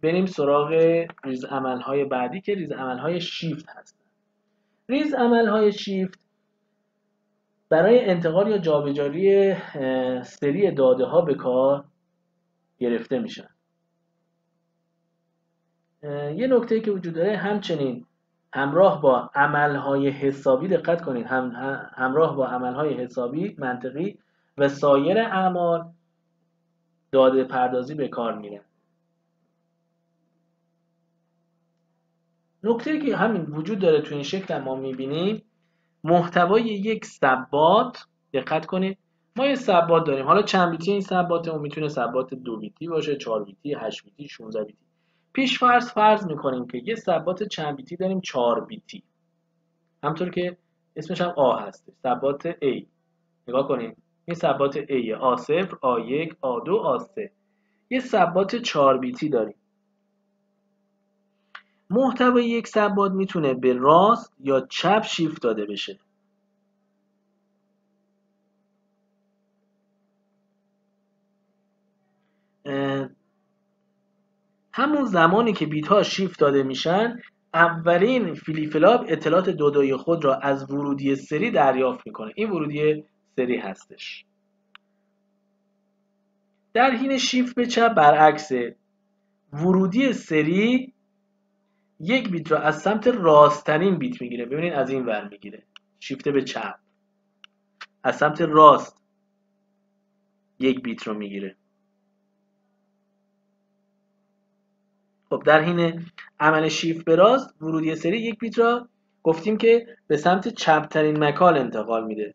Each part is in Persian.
بریم سراغ ریز عملهای بعدی که ریز عملهای شیفت هستن. ریز عملهای شیفت برای انتقال یا جابجایی سری داده ها به کار گرفته میشن. یه نکته که وجود داره، همچنین همراه با عملهای حسابی، دقت کنید، همراه با عملهای حسابی، منطقی و سایر اعمال داده پردازی به کار میره. نکته که همین وجود داره تو این شکل ما میبینیم، محتوای یک ثبات، دقت کنید ما یه ثبات داریم، حالا چند بیتی این ثباته، اون میتونه ثبات 2 بیتی باشه، 4 بیتی، 8 بیتی، 16 بیتی. پیش فرض میکنیم که یه ثبات چند بیتی داریم 4 بیتی، همطور که اسمش هم آ هست، ثبات A. نگاه کنید این ثبات A، A0، A1، A2، A3. یه ثبات 4 بیتی داریم. محتوای یک ثبات میتونه به راست یا چپ شیفت داده بشه. همون زمانی که بیت ها شیفت داده میشن، اولین فلیپ-فلاپ اطلاعات دودویی خود را از ورودی سری دریافت میکنه. این ورودی سری هستش. در حین شیفت به چپ برعکسه، ورودی سری یک بیت را از سمت راستترین بیت میگیره. ببینید از این ور میگیره، شیفت به چپ از سمت راست یک بیت رو میگیره. خب در حین عمل شیفت به راست، ورودی سری یک بیت را گفتیم که به سمت چپ ترین مکان انتقال میده.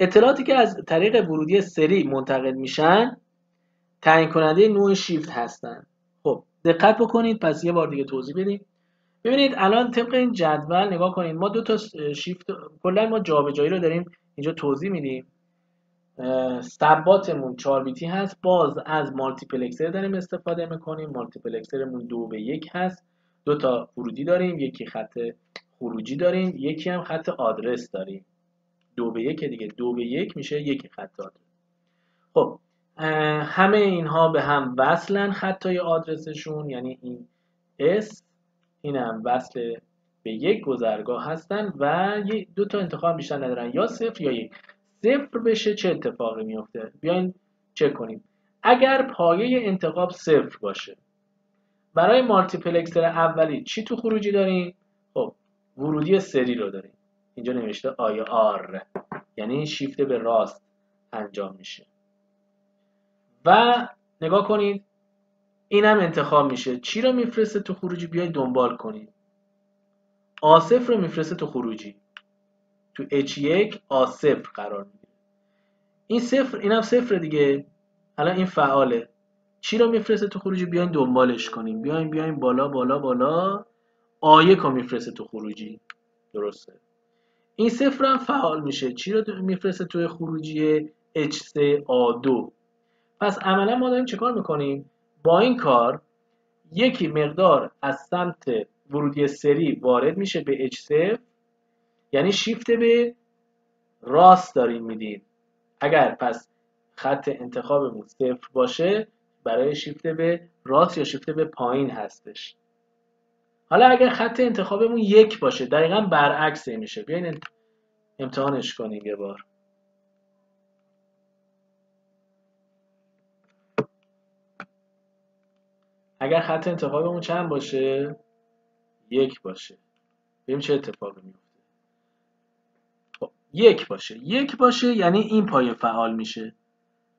اطلاعاتی که از طریق ورودی سری منتقل میشن تعیین کننده نوع شیفت هستن. خب دقت بکنید، پس یه بار دیگه توضیح بدیم. ببینید الان طبق این جدول نگاه کنید، ما دو تا شیفت، کلا ما جابجایی رو داریم اینجا توضیح میدیم. ثباتمون 4 بیتی هست، باز از مالتیپلکسر داریم استفاده میکنیم. مالتیپلکسرمون 2:1 هست، دو تا ورودی داریم، یکی خط خروجی داریم، یکی هم خط آدرس داریم. 2:1 دیگه، 2:1 میشه یکی خط آدرس. خب همه اینها به هم وصلن، خطای آدرسشون، یعنی این اس، این هم وصل به یک گذرگاه هستن و دو تا انتخاب بیشتر ندارن، یا 0 یا 1. 0 بشه چه اتفاقی میفته؟ بیاین چک کنیم. اگر پایه انتخاب 0 باشه، برای مالتیپلکسر اولی چی تو خروجی داریم؟ خب ورودی سری رو داریم، اینجا نوشته آی آر، یعنی شیفت به راست انجام میشه. و نگاه کنید اینم انتخاب میشه، چی رو میفرسته تو خروجی؟ بیاید دنبال کنید. A0 رو میفرسته تو خروجی، تو H1 A0 قرار میگیره. این صفر، اینم صفر دیگه، الان این فعاله. چی رو میفرسته تو خروجی؟ بیاین دنبالش کنیم، بیاین بالا بالا بالا، A1 رو میفرسته تو خروجی، درسته. این صفر هم فعال میشه، چی رو میفرسته توی خروجی H3 A2. پس عملا ما داریم چه کار میکنیم؟ با این کار یکی مقدار از سمت ورودی سری وارد میشه به H0، یعنی شیفت به راست داریم میدیم. اگر پس خط انتخابمون 0 باشه، برای شیفت به راست یا شیفت به پایین هستش. حالا اگر خط انتخابمون 1 باشه، دقیقا برعکس میشه. بیاین امتحانش کنیم یه بار. اگر خط انتخابمون چند باشه؟ 1 باشه. ببین چه اتفاقی میفته. خب 1 باشه یعنی این پایه فعال میشه،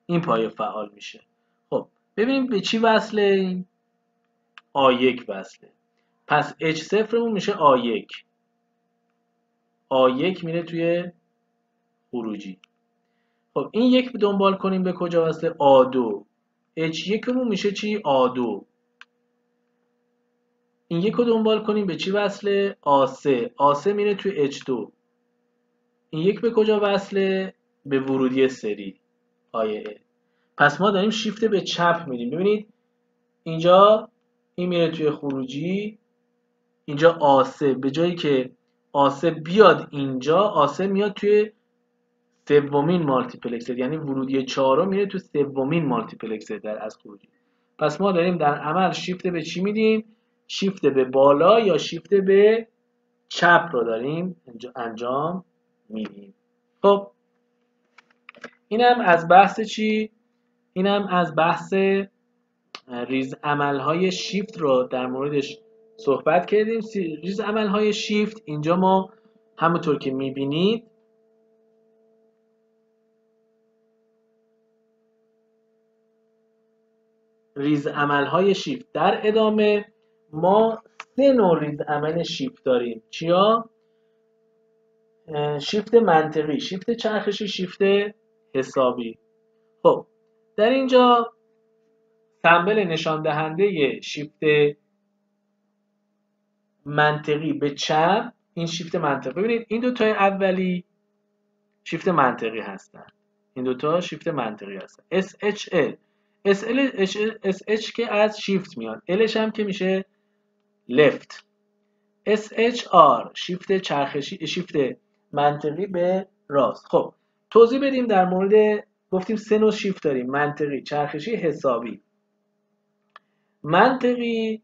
این پایه فعال میشه. خب ببینیم به چی وصله؟ این A1 وصله. پس H0 مون میشه A1. A1 میره توی خروجی. خب این یک دنبال کنیم به کجا وصله؟ A2. H1 مون میشه چی؟ A2. این یک رو دنبال کنیم به چی وصله؟ A3. A3 میره توی H2. این یک به کجا وصله؟ به ورودی سری آیه. پس ما داریم شیفت به چپ میدیم. ببینید اینجا این میره توی خروجی، اینجا A3 به جایی که A3 بیاد اینجا، A3 میاد توی سومین مالتیپلکسر، یعنی ورودی 4 میره تو سومین مالتیپلکسر در از خروجی. پس ما داریم در عمل شیفت به چی میدیم؟ شیفت به بالا یا شیفت به چپ رو داریم انجام میدیم. خب اینم از بحث چی؟ اینم از بحث ریز عملهای شیفت رو در موردش صحبت کردیم. ریز عملهای شیفت اینجا ما همونطور که میبینید ریز عملهای شیفت در ادامه ما 3 نوع ریز عمل شیفت داریم. چیا؟ شیفت منطقی، شیفت چرخشی، شیفت حسابی. خب در اینجا سمبل نشان دهنده شیفت منطقی به چپ، این شیفت منطقی، ببینید این دو تای اولی شیفت منطقی هستن، این دو تا شیفت منطقی هستن. SHL SH که از شیفت میاد، Lش هم که میشه لفت. SHR شیفت چرخشی، شیفت منطقی به راست. خب توضیح بدیم در مورد، گفتیم 3 نوع شیفت داریم: منطقی، چرخشی، حسابی. منطقی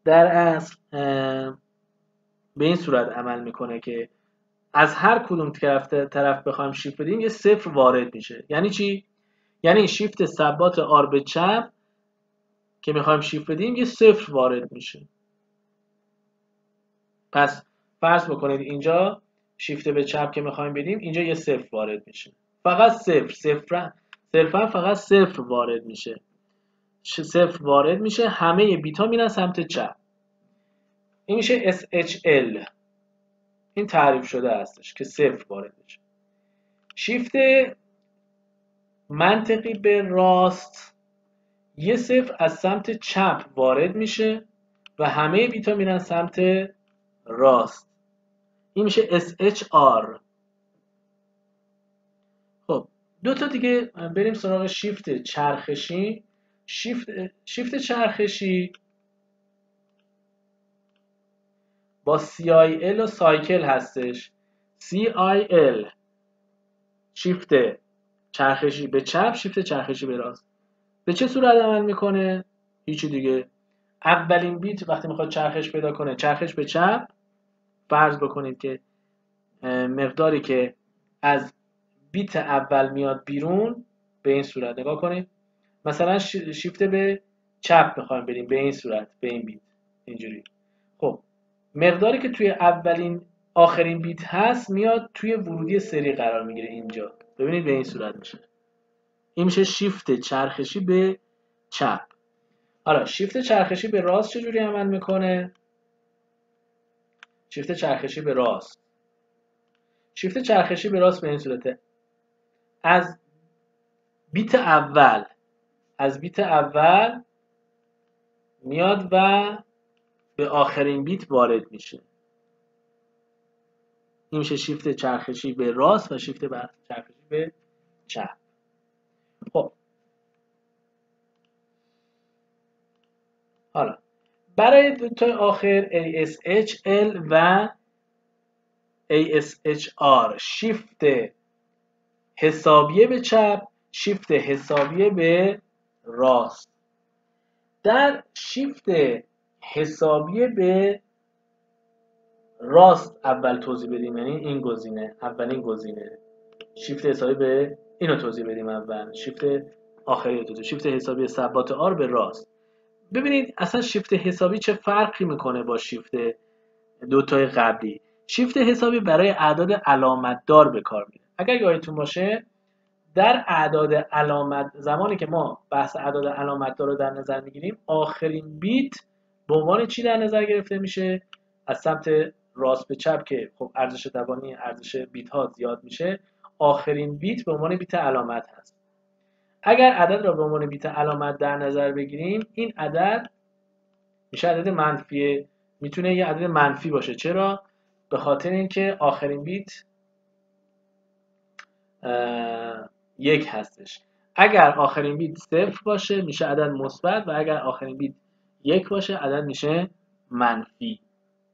در اصل به این صورت عمل میکنه که از هر کدوم طرف بخوایم شیفت بدیم یه صفر وارد میشه. یعنی چی؟ یعنی شیفت ثبات آر به چپ که میخوایم شیفت بدیم یه صفر وارد میشه. پس فرض بکنید اینجا شیفت به چپ که میخوایم بدیم اینجا یه صفر وارد میشه، فقط صرفا فقط صفر وارد میشه، صفر وارد میشه، همه بیت ها میرن سمت چپ. این میشه SHL، این تعریف شده هستش که صفر وارد میشه. شیفت منطقی به راست یه صفر از سمت چپ وارد میشه و همه بیت ها میرن سمت راست، این میشه SHR. خب دو تا دیگه بریم سراغ شیفت چرخشی. شیفت چرخشی با CIL و سایکل هستش. CIL شیفت چرخشی به چپ، شیفت چرخشی به راست. به چه صورت عمل میکنه؟ هیچی دیگه، اولین بیت وقتی میخواد چرخش پیدا کنه چرخش به چپ، فرض بکنید که مقداری که از بیت اول میاد بیرون به این صورت نگاه کنید، مثلا شیفت به چپ بخوایم بریم به این صورت، به این بیت اینجوری. خب مقداری که توی اولین آخرین بیت هست میاد توی ورودی سری قرار میگیره اینجا، ببینید به این صورت میشه. این میشه شیفت چرخشی به چپ. حالا شیفت چرخشی به راست چجوری عمل میکنه؟ شیفت چرخشی به راست به این صورته: از بیت اول میاد و به آخرین بیت وارد میشه. این میشه شیفت چرخشی به راست و شیفت چرخشی به چپ. خب حالا برای دو تا آخر ASHL و ASHR شیفت حسابیه به چپ، شیفت حسابیه به راست. در شیفت حسابیه به راست اول توضیح بدیم، یعنی این گزینه، اولین گزینه شیفت حسابی به اینو توضیح بدیم اول، شیفت آخری تو شیفت حسابی ثبات آر به راست. ببینید اصلا شیفت حسابی چه فرقی میکنه با شیفت دوتای قبلی. شیفت حسابی برای اعداد علامت دار به کار میره. اگر یادتون باشه در اعداد علامت، زمانی که ما بحث اعداد علامت دار رو در نظر میگیریم، آخرین بیت به عنوان چی در نظر گرفته میشه؟ از سمت راست به چپ که خب ارزش دوانی، ارزش بیت ها زیاد میشه، آخرین بیت به عنوان بیت علامت هست. اگر عدد را به عنوان بیت علامت در نظر بگیریم، این عدد میشه عدد منفی، میتونه یه عدد منفی باشه. چرا؟ به خاطر اینکه آخرین بیت 1 هستش. اگر آخرین بیت 0 باشه میشه عدد مثبت و اگر آخرین بیت 1 باشه عدد میشه منفی.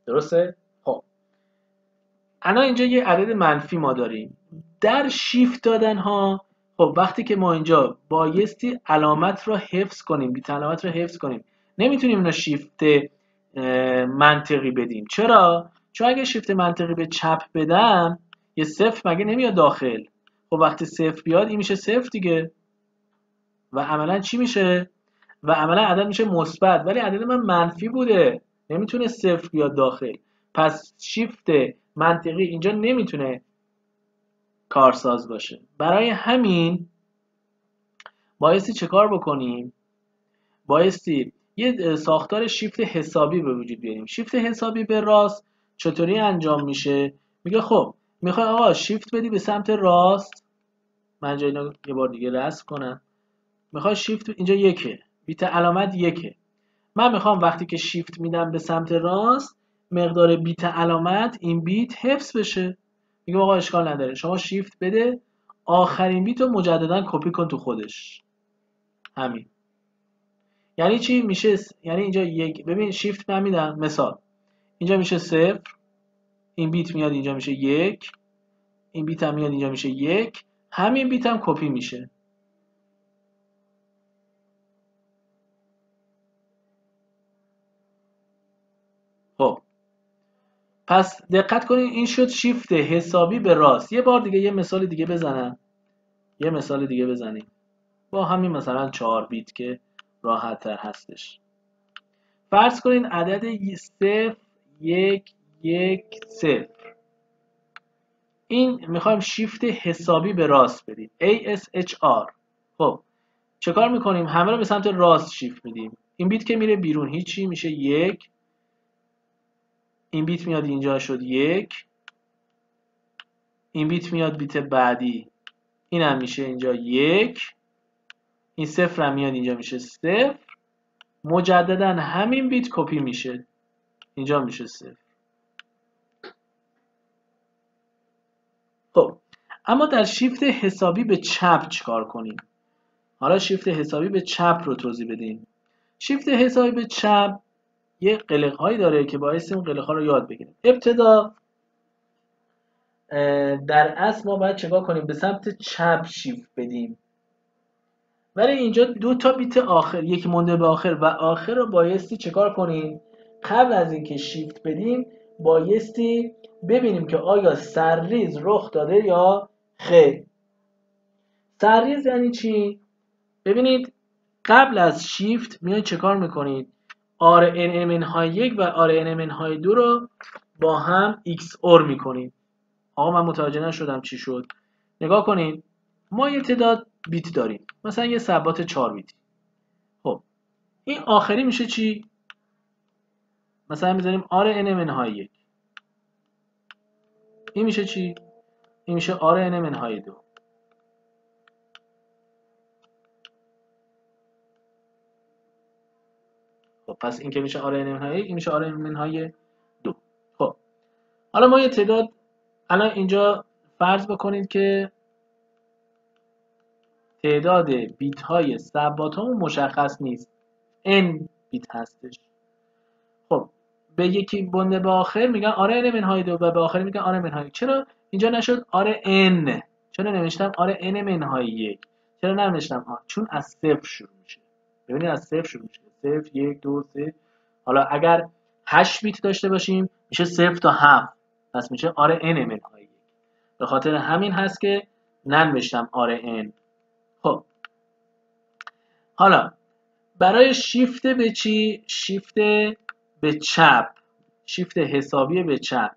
درسته؟ خب الان اینجا یه عدد منفی ما داریم. در شیفت دادن ها خب وقتی که ما اینجا بایستی علامت رو حفظ کنیم، بیت علامت رو حفظ کنیم، نمیتونیم اینو شیفت منطقی بدیم. چرا؟ چون اگه شیفت منطقی به چپ بدم یه صفر مگه نمیاد داخل. خب وقتی صفر بیاد این میشه صفر دیگه و عملا چی میشه؟ و عملا عدد میشه مثبت، ولی عدد من منفی بوده، نمیتونه صفر بیاد داخل. پس شیفت منطقی اینجا نمیتونه کارساز باشه. برای همین بایستی چه کار بکنیم؟ بایستی یه ساختار شیفت حسابی به وجود بیاریم. شیفت حسابی به راست چطوری انجام میشه؟ میگه خب میخوای آقا شیفت بدی به سمت راست، من اینجا اینو یه بار دیگه رسم کنم. میخوای شیفت اینجا یکه، بیت علامت یکه. من میخوام وقتی که شیفت میدم به سمت راست مقدار بیت علامت این بیت حفظ بشه. میگه آقا اشکال نداره، شما شیفت بده آخرین بیت رو مجددا کپی کن تو خودش. همین. یعنی چی میشه؟ یعنی اینجا یک، ببین شیفت من میدم، مثال اینجا میشه صفر، این بیت میاد اینجا میشه یک، این بیت هم میاد اینجا میشه یک، همین بیت هم کپی میشه. خب پس دقت کنید این شد شیفت حسابی به راست. یه بار دیگه یه مثال دیگه بزنم، یه مثال دیگه بزنیم با همین مثلا 4 بیت که راحت تر هستش. فرض کنید عدد 0 1 1 0 این میخوایم شیفت حسابی به راست بدیم، ASHR. خب چه کار میکنیم؟ همه رو به سمت راست شیفت میدیم. این بیت که میره بیرون هیچی، میشه یک. این بیت میاد اینجا شد یک. این بیت میاد بیت بعدی، این هم میشه اینجا یک. این صفر هم میاد اینجا میشه صفر. مجددا همین بیت کپی میشه اینجا میشه صفر. خب اما در شیفت حسابی به چپ چیکار کنیم؟ حالا شیفت حسابی به چپ رو توضیح بدیم. شیفت حسابی به چپ یه قلق هایی داره که باعث اون قلق ها رو یاد بگیریم. ابتدا در اصل ما باید چیکار کنیم؟ به سمت چپ شیفت بدیم. ولی اینجا دو تا بیت آخر، یکی مونده به آخر و آخر رو بایستی چیکار کنیم؟ قبل از اینکه شیفت بدیم بایستی ببینیم که آیا سرریز رخ داده یا خیر. سرریز یعنی چی؟ ببینید قبل از شیفت میایید چه کار میکنید؟ RNMN های 1 و RNMN های 2 رو با هم XOR میکنید. آقا من متوجه نشدم چی شد. نگاه کنید ما یه تعداد بیت داریم، مثلا یه ثبات 4 بیت. خب این آخری میشه چی؟ مثلا میذاریم RNMN های 1. این میشه چی؟ این میشه RNMN های 2. خب پس این که میشه RNMN های 1، این میشه RNMN های 2. خب حالا ما یه تعداد الان اینجا فرض بکنید که تعداد بیت های ثبات ها مشخص نیست، n بیت هستش. خب به یکی بنده به آخر میگن آره n های 2 و به آخر میگن آره n های 1. چرا اینجا نشد آره n؟ چرا نوشتم آره n های 1؟ چرا ننوشتم چون از صفر شروع میشه. ببینید از صفر شروع میشه، 0 1 2 3. حالا اگر 8 بیت داشته باشیم میشه 0 تا 7، پس میشه آره n های 1. به خاطر همین هست که ننوشتم آره n. خب حالا برای شیفت به چی؟ شیفت به چپ، شیفت حسابی به چپ،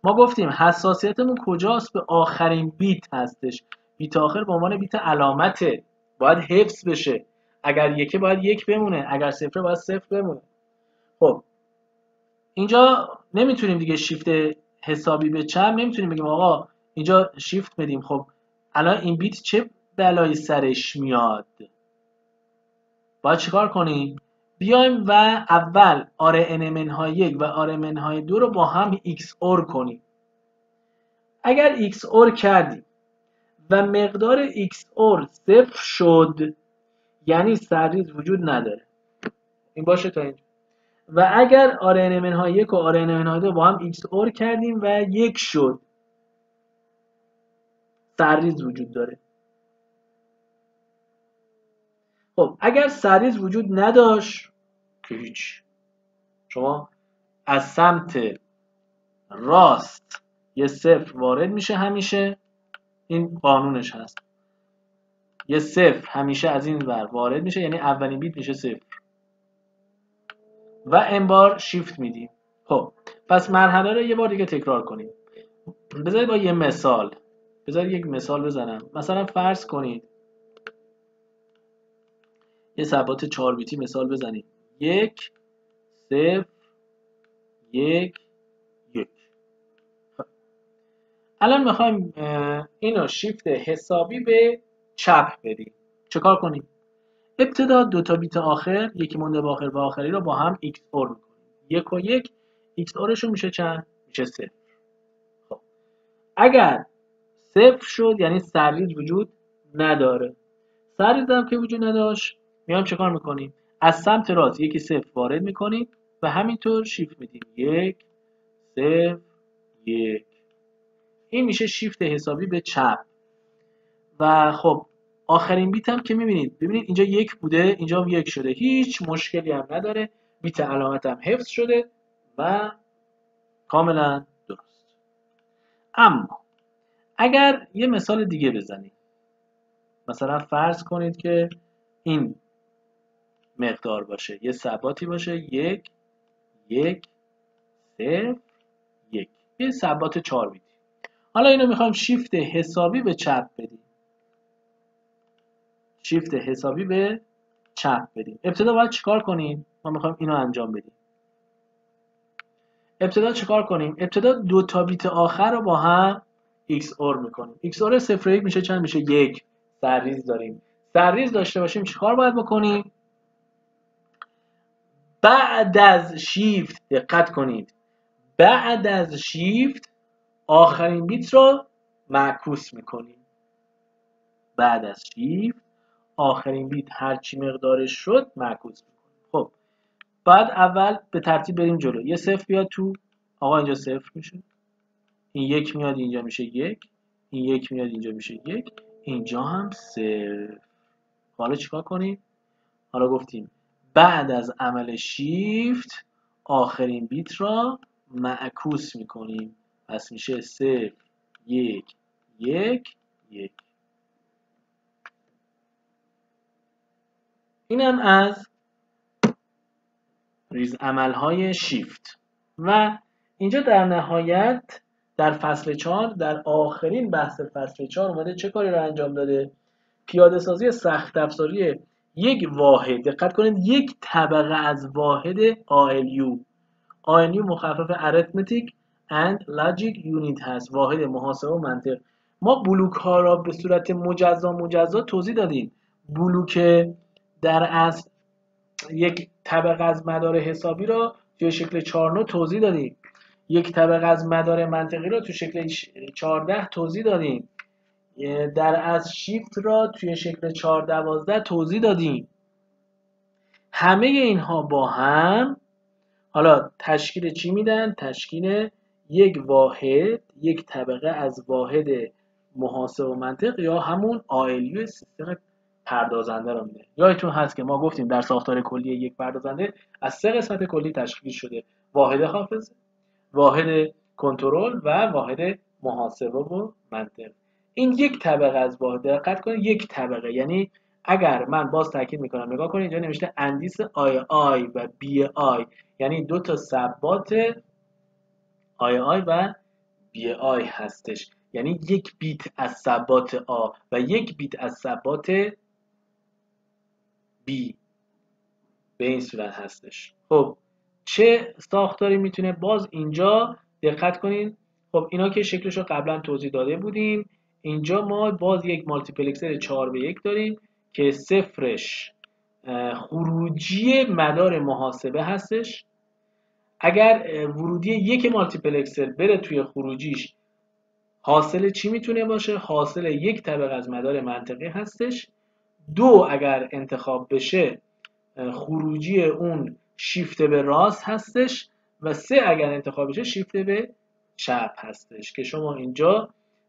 ما گفتیم حساسیتمون کجاست؟ به آخرین بیت هستش. بیت آخر به عنوان بیت علامته، باید حفظ بشه. اگر یکه باید یک بمونه، اگر صفره باید صفر بمونه. خب اینجا نمیتونیم دیگه شیفت حسابی به چپ نمیتونیم بگیم آقا اینجا شیفت بدیم. خب الان این بیت چه بلایی سرش میاد؟ باید چیکار کنیم؟ بیایم و اول RNMN های 1 و RNMN های 2 رو با هم XOR کنیم. اگر XOR کردیم و مقدار XOR صفر شد یعنی سرریز وجود نداره. این باشه تا اینجا. و اگر RNMN های 1 و RNMN های 2 با هم XOR کردیم و 1 شد سرریز وجود داره. خب اگر سرریز وجود نداشت که هیچ، شما از سمت راست یه صفر وارد میشه، همیشه این قانونش هست، یه صفر همیشه از این ور وارد میشه، یعنی اولین بیت میشه صفر و این بار شیفت میدیم. خب پس مرحله رو یه بار دیگه تکرار کنیم. بذارید با یه مثال، بذارید یک مثال بزنم. مثلا فرض کنید یه ثبات 4 بیتی مثال بزنید. 1 0 1 1. الان میخوایم اینو شیفت حسابی به چپ بدیم. چه کار کنیم؟ ابتدا دو تا بیت آخر، یکی مونده به آخر و آخری رو با هم ایکس اور میکنیم. 1 و 1 ایکس اورشون میشه چند؟ میشه 0. خب اگر 0 شد یعنی سرریز وجود نداره. سرریز هم که وجود نداشت، میام چه کار میکنیم؟ از سمت راست یکی 0 وارد میکنیم و همینطور شیفت میدیم. 1 0 1. این میشه شیفت حسابی به چپ. و خب آخرین بیت هم که میبینید، ببینید اینجا 1 بوده، اینجا هم 1 شده، هیچ مشکلی هم نداره، بیت علامت هم حفظ شده و کاملا درست. اما اگر یه مثال دیگه بزنید، مثلا فرض کنید که این مقدار باشه، یه ثباتی باشه 1 1 0 1، یه ثبات 4 بیتی. حالا اینو میخوایم شیفت حسابی به چپ بدیم. شیفت حسابی به چپ بدیم. ابتدا باید چیکار کنیم؟ ما میخوایم اینو انجام بدیم. ابتدا چیکار کنیم؟ ابتدا دو تا بیت آخر رو با هم ایکس اور میکنیم. ایکس اور 0 1 میشه چند؟ میشه 1. سرریز داریم. سرریز داشته باشیم چیکار باید بکنیم؟ بعد از شیفت، دقت کنید، بعد از شیفت آخرین بیت رو معکوس میکنیم. بعد از شیفت آخرین بیت هرچی مقدارش شد معکوس میکنیم. خب بعد اول به ترتیب بریم جلو. یه صفر بیاد تو، آقا اینجا صفر میشه، این 1 میاد اینجا میشه 1، این 1 میاد اینجا میشه 1، اینجا هم صفر. حالا چیکار کنیم؟ حالا گفتیم بعد از عمل شیفت آخرین بیت را معکوس میکنیم، پس میشه 0 1 1 1. اینم از ریز عملهای شیفت. و اینجا در نهایت در فصل 4، در آخرین بحث فصل 4 اومده چه کاری رو انجام داده؟ پیاده سازی سخت افزاری یک واحد، دقت کنید، یک طبقه از واحد ALU. ALU مخفف Arithmetic and Logic Unit هست، واحد محاسبه و منطق. ما بلوک ها را به صورت مجزا توضیح دادیم. بلوک در اصل یک طبقه از مدار حسابی را توی شکل 4 نوع توضیح دادیم. یک طبقه از مدار منطقی را توی شکل 14 توضیح دادیم. در از شیفت را توی شکل 412 توضیح دادیم. همه اینها با هم حالا تشکیل چی میدن؟ تشکیل یک واحد، یک طبقه از واحد محاسبه و منطق یا همون ALU سیستم پردازنده رو میده. یادتون هست که ما گفتیم در ساختار کلی یک پردازنده از 3 قسمت کلی تشکیل شده: واحد حافظه، واحد کنترل و واحد محاسبه و منطق. این یک طبقه از واحد، دقت کنید، یک طبقه، یعنی اگر من باز تاکید میکنم، نگاه کنید اینجا نوشته اندیس آی و بی آی، یعنی دو تا ثبات آی و بی آی هستش، یعنی یک بیت از ثبات آ و یک بیت از ثبات بی، به این صورت هستش. خب چه ساختاری میتونه؟ باز اینجا دقت کنید، خب اینا که شکلش رو قبلا توضیح داده بودیم. اینجا ما باز یک مالتیپلکسر 4:1 داریم که صفرش خروجی مدار محاسبه هستش. اگر ورودی یک مالتیپلکسر بره توی خروجیش، حاصل چی میتونه باشه؟ حاصل یک طبقه از مدار منطقی هستش. 2 اگر انتخاب بشه خروجی اون شیفت به راست هستش و 3 اگر انتخاب بشه شیفت به چپ هستش که شما اینجا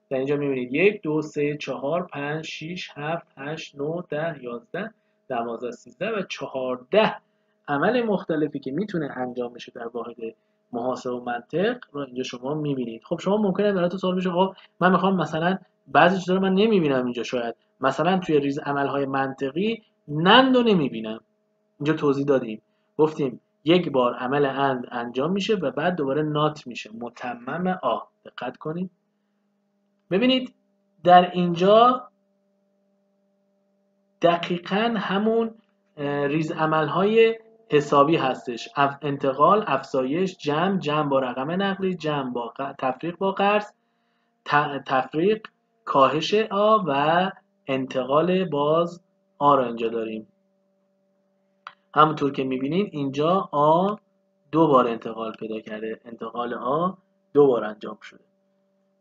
در اینجا میبینید 1 2 3 4 5 6 7 8 9 10 11 12 13 و 14 عمل مختلفی که میتونه انجام بشه در واحد محاسبه و منطق رو اینجا شما میبینید. خب شما ممکنه براتون سوال بشه خب من میخوام مثلا بعضی چیزا رو من نمیبینم اینجا، شاید مثلا توی ریز عملهای منطقی نند رو نمیبینم. اینجا توضیح دادیم، گفتیم یک بار عمل اند انجام میشه و بعد دوباره نات میشه، متمم آ. دقت کنید ببینید در اینجا دقیقاً همون ریز عملهای حسابی هستش، انتقال، افزایش، جمع با رقم نقلی، جمع با تفریق با قرض، تفریق، کاهش آ و انتقال باز آ را اینجا داریم. همونطور که میبینید اینجا آ 2 بار انتقال پیدا کرده، انتقال آ 2 بار انجام شده.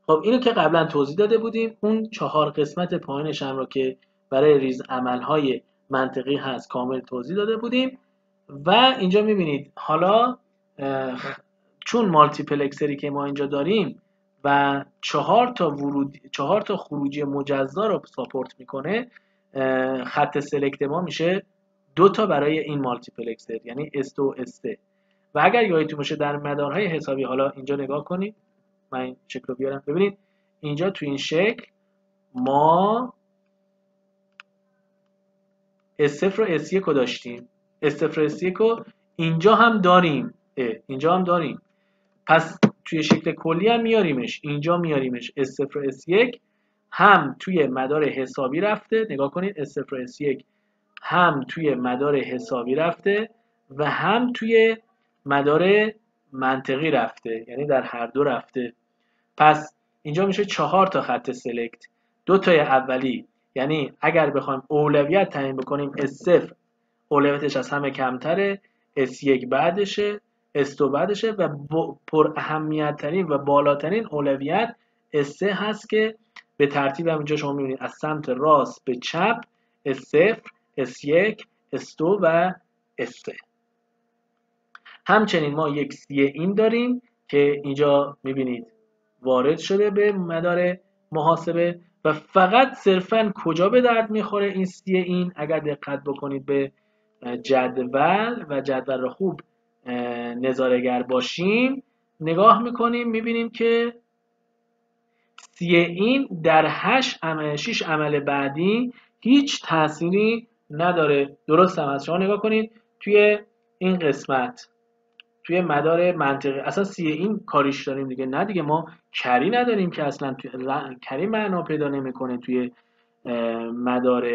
خب اینو که قبلا توضیح داده بودیم، اون 4 قسمت پایینش هم رو که برای ریز عملهای منطقی هست کامل توضیح داده بودیم. و اینجا میبینید حالا چون مالتیپلکسری که ما اینجا داریم و 4 تا خروجی مجزا رو ساپورت میکنه، خط سلکت ما میشه 2 تا برای این مالتیپلکسر، یعنی S2 و S3. و اگر یادتون باشه در مدارهای حسابی، حالا اینجا نگاه کنید، من این شکل رو بیارم ببینید، اینجا تو این شکل ما S0 و S1 رو داشتیم، S0 و S1 رو اینجا هم داریم، اینجا هم داریم، پس توی شکل کلی هم میاریمش، اینجا میاریمش. S0 و S1 هم توی مدار حسابی رفته، نگاه کنید S0 و S1 هم توی مدار حسابی رفته و هم توی مدار منطقی رفته، یعنی در هر دو رفته. پس اینجا میشه 4 تا خط سلکت، 2 تای اولی، یعنی اگر بخوایم اولویت تعیین بکنیم S0 اولویتش از همه کمتره، S1 بعدشه، S2 بعدشه و پر اهمیت ترین و بالاترین اولویت S3 هست که به ترتیب هم اینجا شما میبینید از سمت راست به چپ S0 S1 S2 و S3. همچنین ما یک سی این داریم که اینجا میبینید وارد شده به مدار محاسبه و فقط صرفاً کجا به درد میخوره این سی این، اگر دقت بکنید به جدول و جدول رو خوب نظاره‌گر باشیم نگاه میکنیم میبینیم که سی این در 6 عمل بعدی هیچ تأثیری نداره. درست هم هست، شما نگاه کنید توی این قسمت توی مدار منطقی اصلا سی این کاریش داریم دیگه، نه دیگه ما کری نداریم که اصلا کری معنا پیدا نمیکنه توی مدار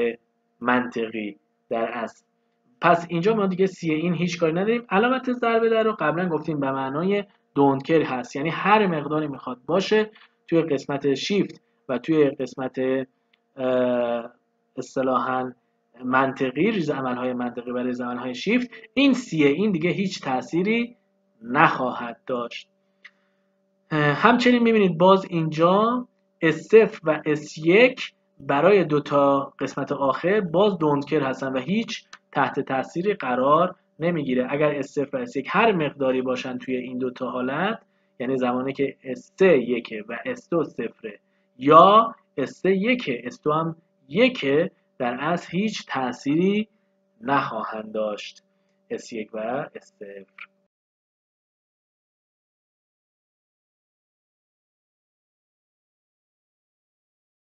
منطقی در اصل. پس اینجا ما دیگه سی این هیچ کاری نداریم. علامت ضربه در رو قبلا گفتیم به معنای دونت کر هست، یعنی هر مقداری میخواد باشه توی قسمت شیفت و توی قسمت اصطلاحاً منطقی، ریز عملهای منطقی و ریز عملهای شیفت، این سی این دیگه هیچ تأثیری نخواهد داشت. همچنین میبینید باز اینجا S0 و S1 برای 2 تا قسمت آخر باز دونت کر هستن و هیچ تحت تأثیری قرار نمیگیره. اگر S0 و S1 هر مقداری باشن توی این 2 تا حالت، یعنی زمانی که S3 1 و S2 0 یا S3 1 S2 هم 1، در اصل هیچ تأثیری نخواهند داشت S1 و S0.